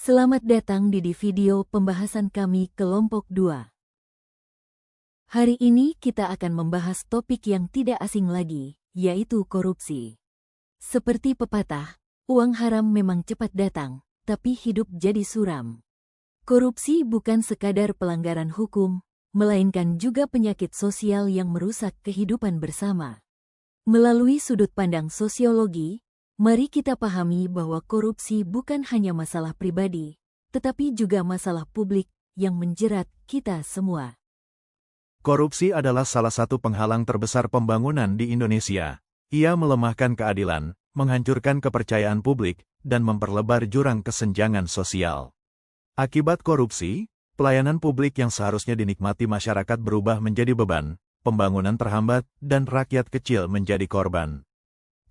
Selamat datang di video pembahasan kami kelompok 2. Hari ini kita akan membahas topik yang tidak asing lagi, yaitu korupsi. Seperti pepatah, uang haram memang cepat datang, tapi hidup jadi suram. Korupsi bukan sekadar pelanggaran hukum, melainkan juga penyakit sosial yang merusak kehidupan bersama. Melalui sudut pandang sosiologi, mari kita pahami bahwa korupsi bukan hanya masalah pribadi, tetapi juga masalah publik yang menjerat kita semua. Korupsi adalah salah satu penghalang terbesar pembangunan di Indonesia. Ia melemahkan keadilan, menghancurkan kepercayaan publik, dan memperlebar jurang kesenjangan sosial. Akibat korupsi, pelayanan publik yang seharusnya dinikmati masyarakat berubah menjadi beban, pembangunan terhambat, dan rakyat kecil menjadi korban.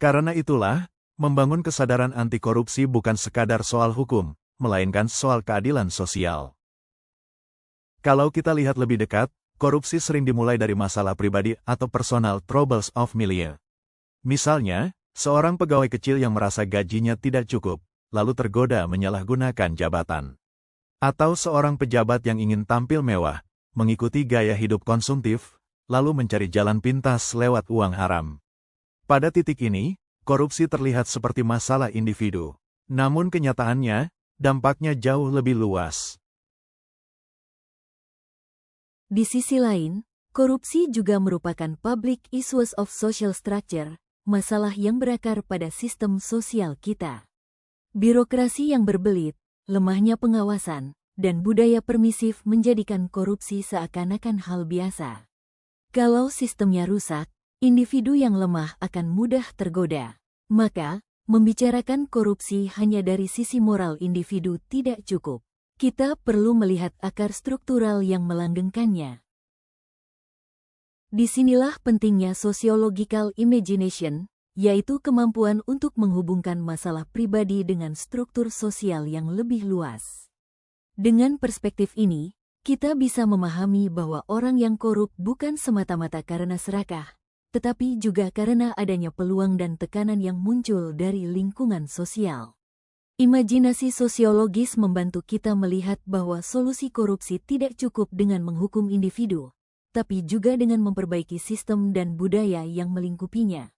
Karena itulah, membangun kesadaran anti korupsi bukan sekadar soal hukum, melainkan soal keadilan sosial. Kalau kita lihat lebih dekat, korupsi sering dimulai dari masalah pribadi atau personal troubles of milieu. Misalnya, seorang pegawai kecil yang merasa gajinya tidak cukup, lalu tergoda menyalahgunakan jabatan. Atau seorang pejabat yang ingin tampil mewah, mengikuti gaya hidup konsumtif, lalu mencari jalan pintas lewat uang haram. Pada titik ini, korupsi terlihat seperti masalah individu. Namun kenyataannya, dampaknya jauh lebih luas. Di sisi lain, korupsi juga merupakan public issues of social structure, masalah yang berakar pada sistem sosial kita. Birokrasi yang berbelit, lemahnya pengawasan, dan budaya permisif menjadikan korupsi seakan-akan hal biasa. Kalau sistemnya rusak, individu yang lemah akan mudah tergoda. Maka, membicarakan korupsi hanya dari sisi moral individu tidak cukup. Kita perlu melihat akar struktural yang melanggengkannya. Disinilah pentingnya sociological imagination, yaitu kemampuan untuk menghubungkan masalah pribadi dengan struktur sosial yang lebih luas. Dengan perspektif ini, kita bisa memahami bahwa orang yang korup bukan semata-mata karena serakah, tetapi juga karena adanya peluang dan tekanan yang muncul dari lingkungan sosial. Imajinasi sosiologis membantu kita melihat bahwa solusi korupsi tidak cukup dengan menghukum individu, tapi juga dengan memperbaiki sistem dan budaya yang melingkupinya.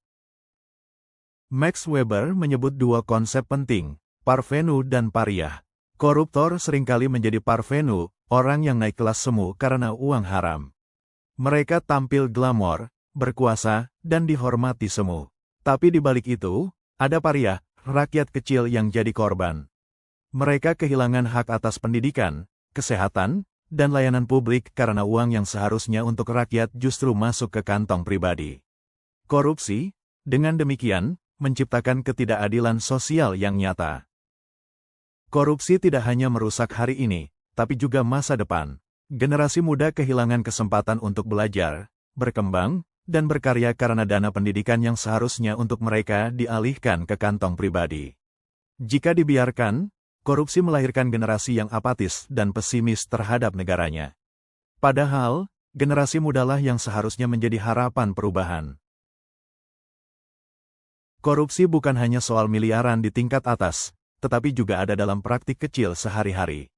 Max Weber menyebut dua konsep penting, parvenu dan pariah. Koruptor seringkali menjadi parvenu, orang yang naik kelas semu karena uang haram. Mereka tampil glamor, berkuasa, dan dihormati semu. Tapi di balik itu, ada pariah, rakyat kecil yang jadi korban. Mereka kehilangan hak atas pendidikan, kesehatan, dan layanan publik karena uang yang seharusnya untuk rakyat justru masuk ke kantong pribadi. Korupsi, dengan demikian, menciptakan ketidakadilan sosial yang nyata. Korupsi tidak hanya merusak hari ini, tapi juga masa depan. Generasi muda kehilangan kesempatan untuk belajar, berkembang, dan berkarya karena dana pendidikan yang seharusnya untuk mereka dialihkan ke kantong pribadi. Jika dibiarkan, korupsi melahirkan generasi yang apatis dan pesimis terhadap negaranya. Padahal, generasi mudalah yang seharusnya menjadi harapan perubahan. Korupsi bukan hanya soal miliaran di tingkat atas, tetapi juga ada dalam praktik kecil sehari-hari.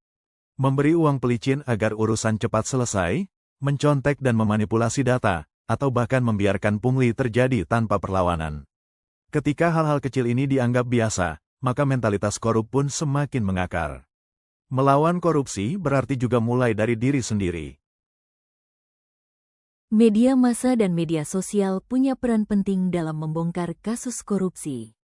Memberi uang pelicin agar urusan cepat selesai, mencontek dan memanipulasi data, atau bahkan membiarkan pungli terjadi tanpa perlawanan. Ketika hal-hal kecil ini dianggap biasa, maka mentalitas korup pun semakin mengakar. Melawan korupsi berarti juga mulai dari diri sendiri. Media massa dan media sosial punya peran penting dalam membongkar kasus korupsi.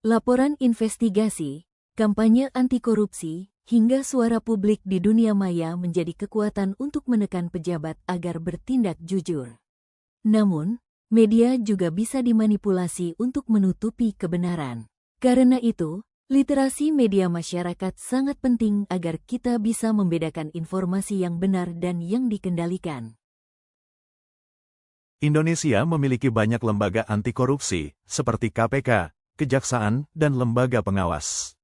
Laporan investigasi, kampanye anti-korupsi, hingga suara publik di dunia maya menjadi kekuatan untuk menekan pejabat agar bertindak jujur. Namun, media juga bisa dimanipulasi untuk menutupi kebenaran. Karena itu, literasi media masyarakat sangat penting agar kita bisa membedakan informasi yang benar dan yang dikendalikan. Indonesia memiliki banyak lembaga anti korupsi, seperti KPK, Kejaksaan, dan lembaga pengawas.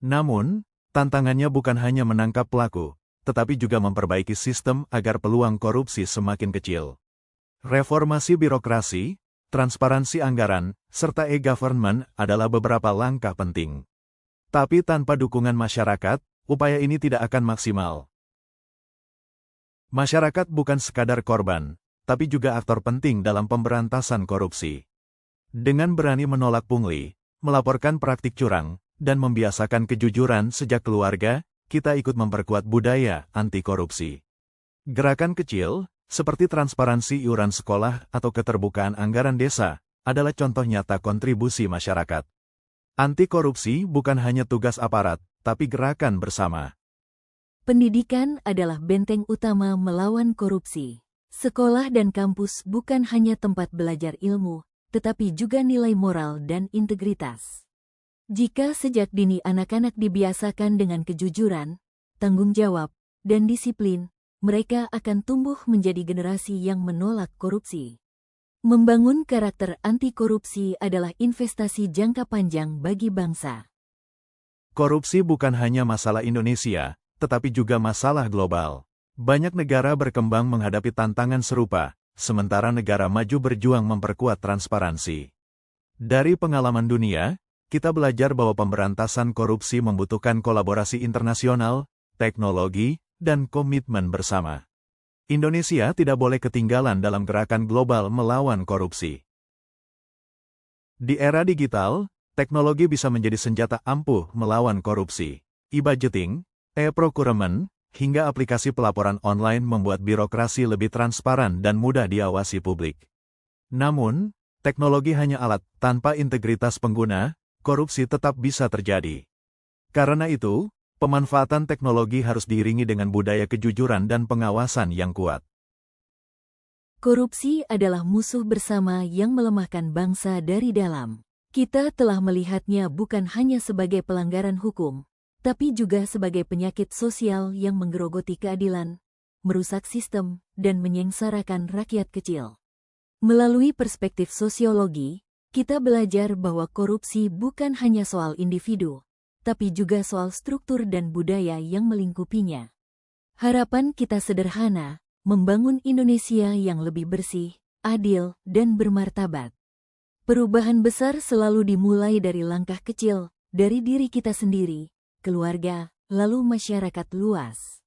Namun, tantangannya bukan hanya menangkap pelaku, tetapi juga memperbaiki sistem agar peluang korupsi semakin kecil. Reformasi birokrasi, transparansi anggaran, serta e-government adalah beberapa langkah penting. Tapi tanpa dukungan masyarakat, upaya ini tidak akan maksimal. Masyarakat bukan sekadar korban, tapi juga aktor penting dalam pemberantasan korupsi. Dengan berani menolak pungli, melaporkan praktik curang, dan membiasakan kejujuran sejak keluarga, kita ikut memperkuat budaya anti korupsi. Gerakan kecil, seperti transparansi iuran sekolah atau keterbukaan anggaran desa, adalah contoh nyata kontribusi masyarakat. Anti korupsi bukan hanya tugas aparat, tapi gerakan bersama. Pendidikan adalah benteng utama melawan korupsi. Sekolah dan kampus bukan hanya tempat belajar ilmu, tetapi juga nilai moral dan integritas. Jika sejak dini anak-anak dibiasakan dengan kejujuran, tanggung jawab, dan disiplin, mereka akan tumbuh menjadi generasi yang menolak korupsi. Membangun karakter anti korupsi adalah investasi jangka panjang bagi bangsa. Korupsi bukan hanya masalah Indonesia, tetapi juga masalah global. Banyak negara berkembang menghadapi tantangan serupa, sementara negara maju berjuang memperkuat transparansi. Dari pengalaman dunia, kita belajar bahwa pemberantasan korupsi membutuhkan kolaborasi internasional, teknologi, dan komitmen bersama. Indonesia tidak boleh ketinggalan dalam gerakan global melawan korupsi. Di era digital, teknologi bisa menjadi senjata ampuh melawan korupsi. E-budgeting, e-procurement, hingga aplikasi pelaporan online membuat birokrasi lebih transparan dan mudah diawasi publik. Namun, teknologi hanya alat, tanpa integritas pengguna, korupsi tetap bisa terjadi. Karena itu, pemanfaatan teknologi harus diiringi dengan budaya kejujuran dan pengawasan yang kuat. Korupsi adalah musuh bersama yang melemahkan bangsa dari dalam. Kita telah melihatnya bukan hanya sebagai pelanggaran hukum, tapi juga sebagai penyakit sosial yang menggerogoti keadilan, merusak sistem, dan menyengsarakan rakyat kecil. Melalui perspektif sosiologi, kita belajar bahwa korupsi bukan hanya soal individu, tapi juga soal struktur dan budaya yang melingkupinya. Harapan kita sederhana, membangun Indonesia yang lebih bersih, adil, dan bermartabat. Perubahan besar selalu dimulai dari langkah kecil, dari diri kita sendiri, keluarga, lalu masyarakat luas.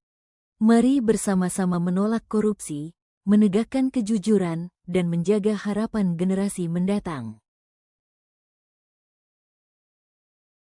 Mari bersama-sama menolak korupsi, menegakkan kejujuran, dan menjaga harapan generasi mendatang.